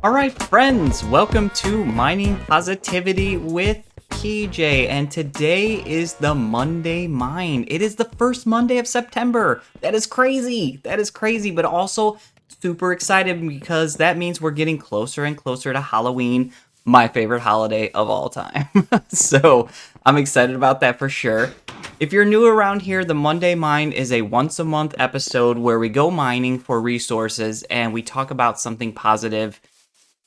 Alright friends, welcome to Mining Positivity with PJ, and today is the Monday Mine. It is the first Monday of September. That is crazy, but also super excited because that means we're getting closer and closer to Halloween, my favorite holiday of all time. So I'm excited about that for sure. If you're new around here, the Monday Mine is a once-a-month episode where we go mining for resources and we talk about something positive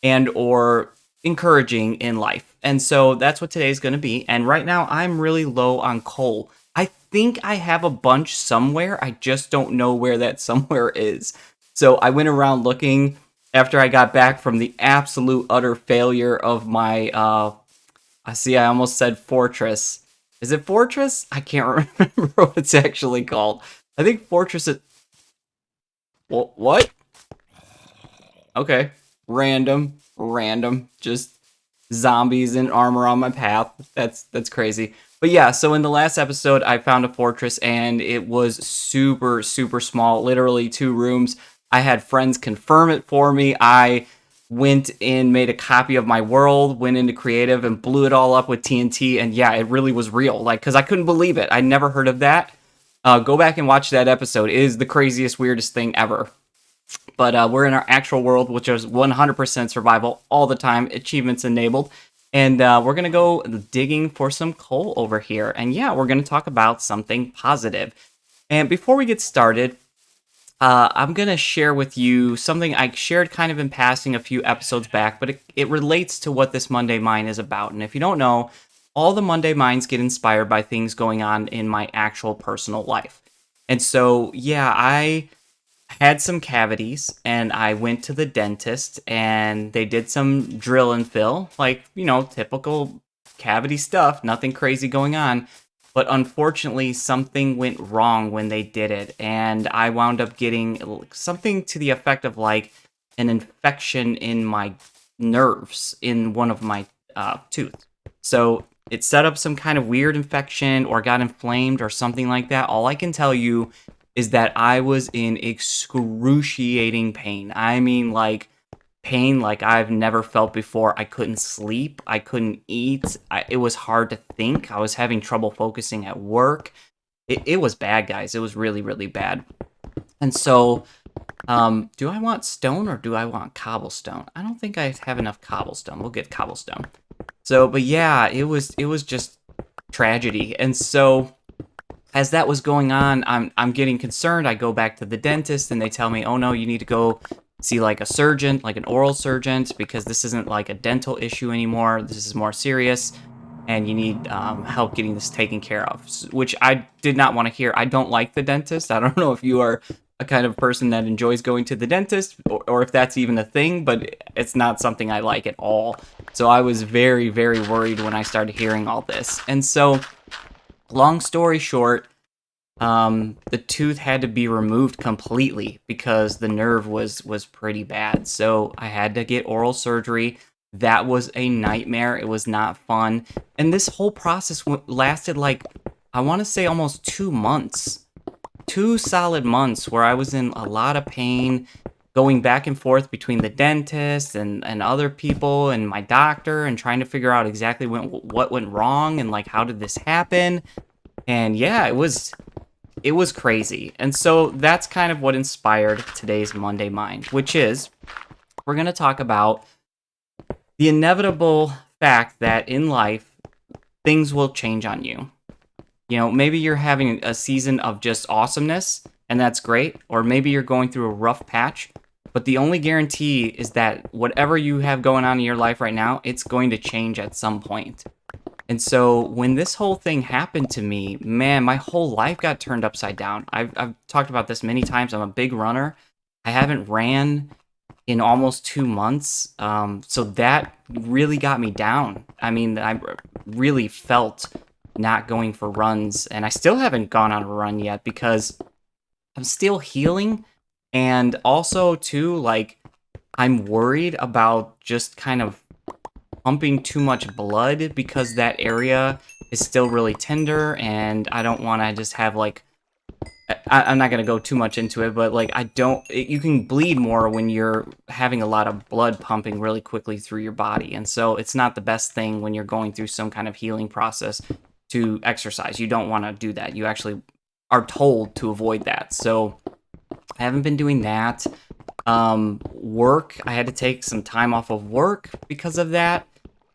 and or encouraging in life. And so that's what today's going to be. And right now I'm really low on coal. I think I have a bunch somewhere. I just don't know where that somewhere is. So I went around looking after I got back from the absolute utter failure of my I almost said fortress. Is it fortress? I can't remember what it's actually called. I think fortress is... What? Okay. Random, just zombies in armor on my path. That's crazy. But yeah, so in the last episode, I found a fortress and it was super small, literally 2 rooms. I had friends confirm it for me. I went in, made a copy of my world, went into creative and blew it all up with TNT. And yeah, it really was real. Like, because I couldn't believe it. I'd never heard of that. Go back and watch that episode. It is the craziest, weirdest thing ever. But we're in our actual world, which is 100% survival all the time, achievements enabled. And we're going to go digging for some coal over here. And yeah, we're going to talk about something positive. And before we get started, I'm going to share with you something I shared kind of in passing a few episodes back, but it relates to what this Monday Mine is about. And if you don't know, all the Monday Mines get inspired by things going on in my actual personal life. And so, yeah, I had some cavities and I went to the dentist and they did some drill and fill, like, you know, typical cavity stuff, nothing crazy going on. But unfortunately, something went wrong when they did it. And I wound up getting something to the effect of like an infection in my nerves in one of my tooth. So it set up some kind of weird infection or got inflamed or something like that. All I can tell you is that I was in excruciating pain. I mean, like, pain like I've never felt before. I couldn't sleep. I couldn't eat. It was hard to think. I was having trouble focusing at work. It was bad, guys. It was really, really bad. And so, do I want stone or do I want cobblestone? I don't think I have enough cobblestone. We'll get cobblestone. So, but yeah, it was just tragedy. And so, as that was going on, I'm getting concerned. I go back to the dentist and they tell me, oh no, you need to go see like a surgeon, like an oral surgeon, because this isn't like a dental issue anymore. This is more serious and you need help getting this taken care of, which I did not want to hear. I don't like the dentist. I don't know if you are a kind of person that enjoys going to the dentist or if that's even a thing, but it's not something I like at all. So I was very, very worried when I started hearing all this. And so, long story short, the tooth had to be removed completely because the nerve was pretty bad. So I had to get oral surgery. That was a nightmare. It was not fun. And this whole process lasted like, I want to say almost 2 months. 2 solid months where I was in a lot of pain, going back and forth between the dentist and other people and my doctor and trying to figure out exactly what went wrong and like how did this happen. And yeah, it was crazy. And so that's kind of what inspired today's Monday Mine, which is we're going to talk about the inevitable fact that in life things will change on you. You know, maybe you're having a season of just awesomeness and that's great, or maybe you're going through a rough patch. But the only guarantee is that whatever you have going on in your life right now, it's going to change at some point. And so when this whole thing happened to me, man, my whole life got turned upside down. I've talked about this many times. I'm a big runner. I haven't ran in almost 2 months. So that really got me down. I mean, I really felt not going for runs. And I still haven't gone on a run yet because I'm still healing. And also, too, like, I'm worried about just kind of pumping too much blood because that area is still really tender and I don't want to just have like I'm not going to go too much into it, but like you can bleed more when you're having a lot of blood pumping really quickly through your body. And so it's not the best thing when you're going through some kind of healing process to exercise. You don't want to do that. You actually are told to avoid that. So I haven't been doing that. Work, I had to take some time off of work because of that.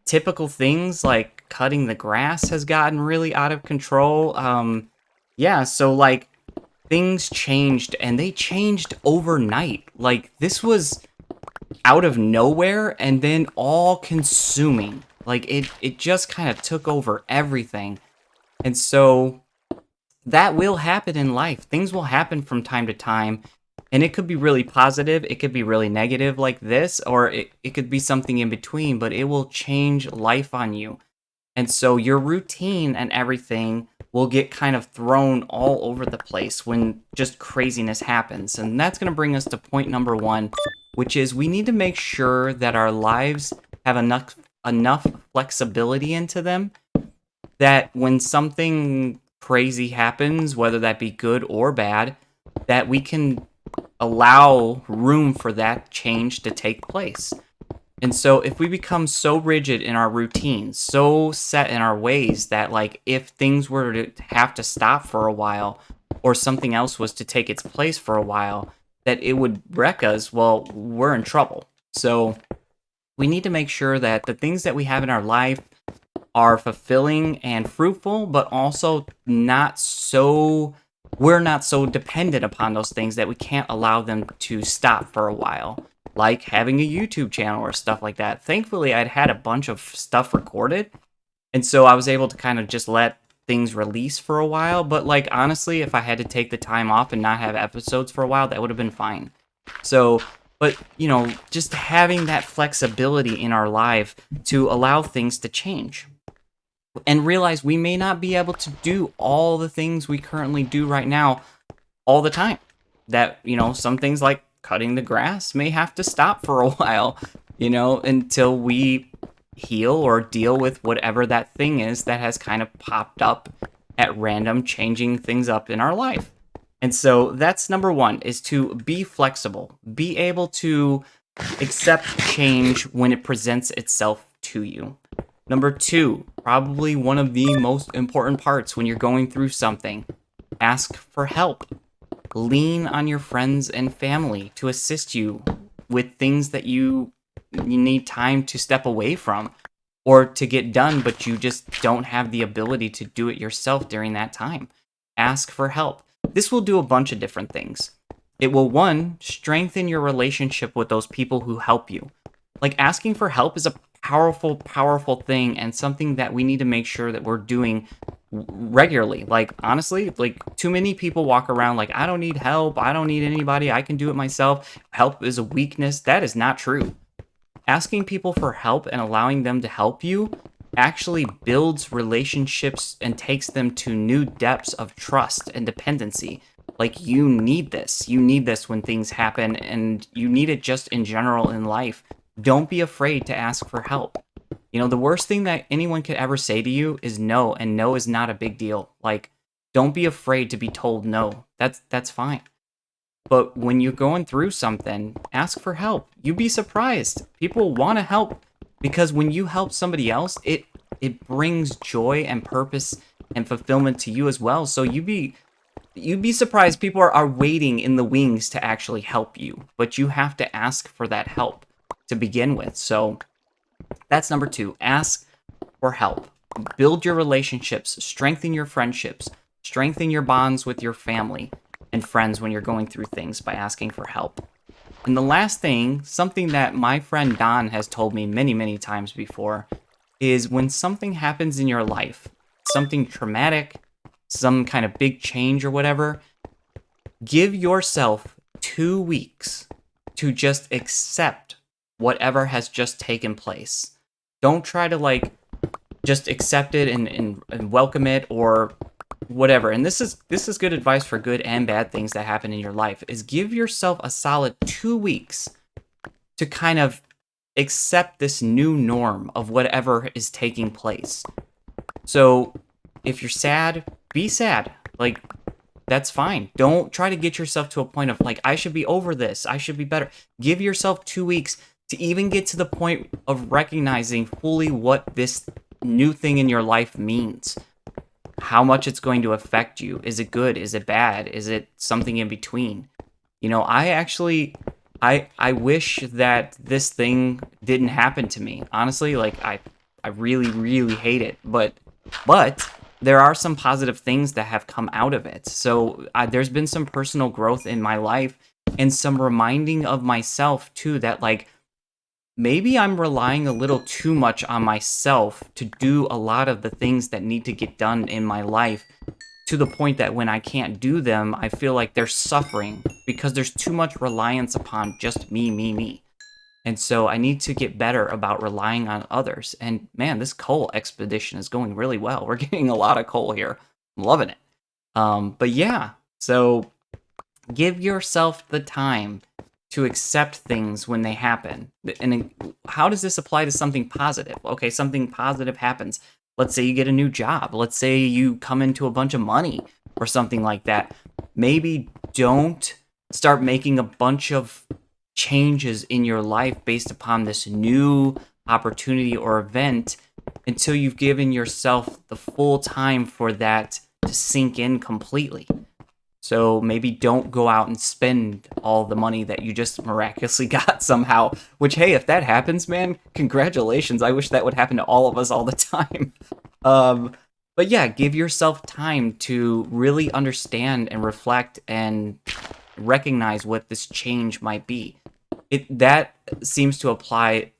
Typical things like cutting the grass has gotten really out of control. Yeah, so like things changed, and they changed overnight. Like this was out of nowhere and then all consuming. Like it just kind of took over everything. And so that will happen in life. Things will happen from time to time. And it could be really positive, it could be really negative like this, or it could be something in between, but it will change life on you. And so your routine and everything will get kind of thrown all over the place when just craziness happens. And that's going to bring us to point number one, which is we need to make sure that our lives have enough flexibility into them that when something crazy happens, whether that be good or bad, that we can allow room for that change to take place. And so if we become so rigid in our routines, so set in our ways that like if things were to have to stop for a while or something else was to take its place for a while, that it would wreck us, well, we're in trouble. So we need to make sure that the things that we have in our life are fulfilling and fruitful, but also we're not so dependent upon those things that we can't allow them to stop for a while, like having a YouTube channel or stuff like that. Thankfully, I'd had a bunch of stuff recorded, and so I was able to kind of just let things release for a while. But like honestly, if I had to take the time off and not have episodes for a while, that would have been fine. So, but just having that flexibility in our life to allow things to change and realize we may not be able to do all the things we currently do right now all the time. That, some things like cutting the grass may have to stop for a while, until we heal or deal with whatever that thing is that has kind of popped up at random, changing things up in our life. And so that's number one, is to be flexible, be able to accept change when it presents itself to you. Number two, probably one of the most important parts when you're going through something, ask for help. Lean on your friends and family to assist you with things that you need time to step away from or to get done, but you just don't have the ability to do it yourself during that time. Ask for help. This will do a bunch of different things. It will, one, strengthen your relationship with those people who help you. Like asking for help is a powerful, powerful thing and something that we need to make sure that we're doing regularly. Like, honestly, like too many people walk around like, I don't need help. I don't need anybody. I can do it myself. Help is a weakness. That is not true. Asking people for help and allowing them to help you actually builds relationships and takes them to new depths of trust and dependency. Like, you need this. You need this when things happen, and you need it just in general in life. Don't be afraid to ask for help. The worst thing that anyone could ever say to you is no, and no is not a big deal. Like, don't be afraid to be told no. That's fine. But when you're going through something, ask for help. You'd be surprised. People want to help because when you help somebody else, it brings joy and purpose and fulfillment to you as well. So you'd be surprised. People are waiting in the wings to actually help you, but you have to ask for that help to begin with. So that's number two. Ask for help. Build your relationships, strengthen your friendships, strengthen your bonds with your family and friends when you're going through things by asking for help. And the last thing, something that my friend Don has told me many, many times before, is when something happens in your life, something traumatic, some kind of big change or whatever, give yourself 2 weeks to just accept whatever has just taken place. Don't try to just accept it and welcome it or whatever. And this is good advice for good and bad things that happen in your life, is give yourself a solid 2 weeks to kind of accept this new norm of whatever is taking place. So if you're sad, be sad. Like, That's fine. Don't try to get yourself to a point of like, I should be over this. I should be better. Give yourself 2 weeks to even get to the point of recognizing fully what this new thing in your life means. How much it's going to affect you. Is it good? Is it bad? Is it something in between? You know, I wish that this thing didn't happen to me. Honestly, like I really, really hate it. But there are some positive things that have come out of it. So there's been some personal growth in my life and some reminding of myself too that like maybe I'm relying a little too much on myself to do a lot of the things that need to get done in my life, to the point that when I can't do them, I feel like they're suffering because there's too much reliance upon just me. And so I need to get better about relying on others. And man, this coal expedition is going really well. We're getting a lot of coal here. I'm loving it. But yeah, so give yourself the time to accept things when they happen. And how does this apply to something positive? Okay, something positive happens. Let's say you get a new job. Let's say you come into a bunch of money or something like that. Maybe don't start making a bunch of changes in your life based upon this new opportunity or event until you've given yourself the full time for that to sink in completely. So maybe don't go out and spend all the money that you just miraculously got somehow, which, hey, if that happens, man, congratulations. I wish that would happen to all of us all the time. But yeah, give yourself time to really understand and reflect and recognize what this change might be. That seems to apply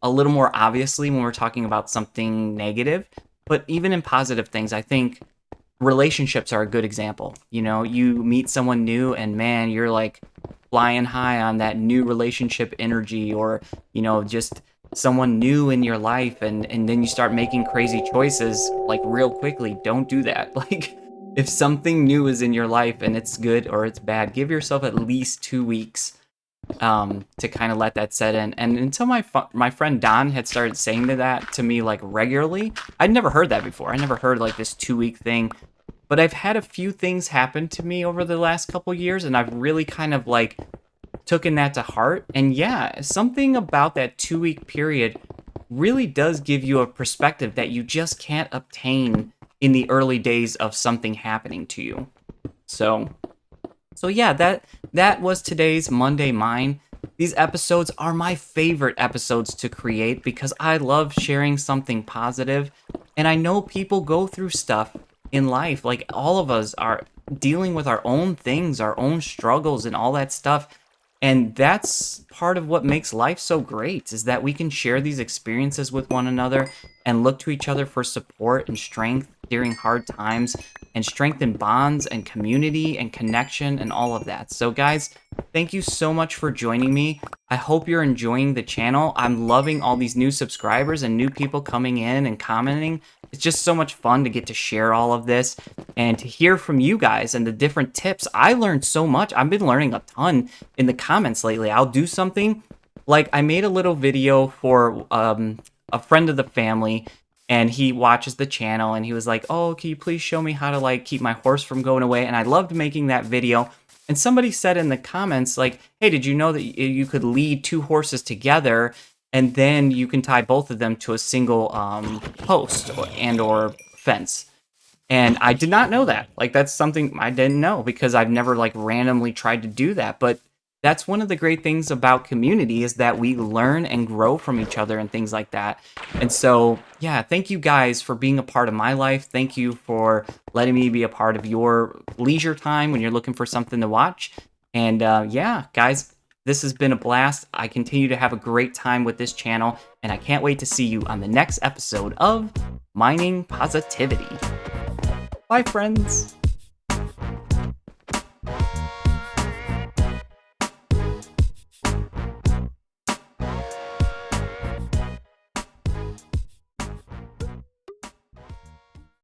a little more obviously when we're talking about something negative, but even in positive things, I think relationships are a good example. You know, you meet someone new and man, you're like flying high on that new relationship energy, or, you know, just someone new in your life, and then you start making crazy choices like real quickly. Don't do that. Like, if something new is in your life and it's good or it's bad, give yourself at least 2 weeks to kind of let that set in. And until my friend Don had started saying that to me like regularly, I'd never heard that before. I never heard like this 2 week thing, but I've had a few things happen to me over the last couple years, and I've really kind of like taken that to heart. And yeah, something about that 2 week period really does give you a perspective that you just can't obtain in the early days of something happening to you. So yeah, that was today's Monday Mine. These episodes are my favorite episodes to create because I love sharing something positive. And I know people go through stuff in life. Like, all of us are dealing with our own things, our own struggles and all that stuff. And that's part of what makes life so great, is that we can share these experiences with one another and look to each other for support and strength during hard times, and strengthen bonds and community and connection and all of that. So guys, thank you so much for joining me. I hope you're enjoying the channel. I'm loving all these new subscribers and new people coming in and commenting. It's just so much fun to get to share all of this and to hear from you guys and the different tips. I learned so much. I've been learning a ton in the comments lately. I'll do something like, I made a little video for a friend of the family, and he watches the channel, and he was like, oh, can you please show me how to like keep my horse from going away? And I loved making that video. And somebody said in the comments like, hey, did you know that you could lead 2 horses together and then you can tie both of them to a single post or fence? And I did not know that. Like, that's something I didn't know because I've never like randomly tried to do that. But that's one of the great things about community, is that we learn and grow from each other and things like that. And so, yeah, thank you guys for being a part of my life. Thank you for letting me be a part of your leisure time when you're looking for something to watch. And yeah, guys, this has been a blast. I continue to have a great time with this channel, and I can't wait to see you on the next episode of Mining Positivity. Bye, friends.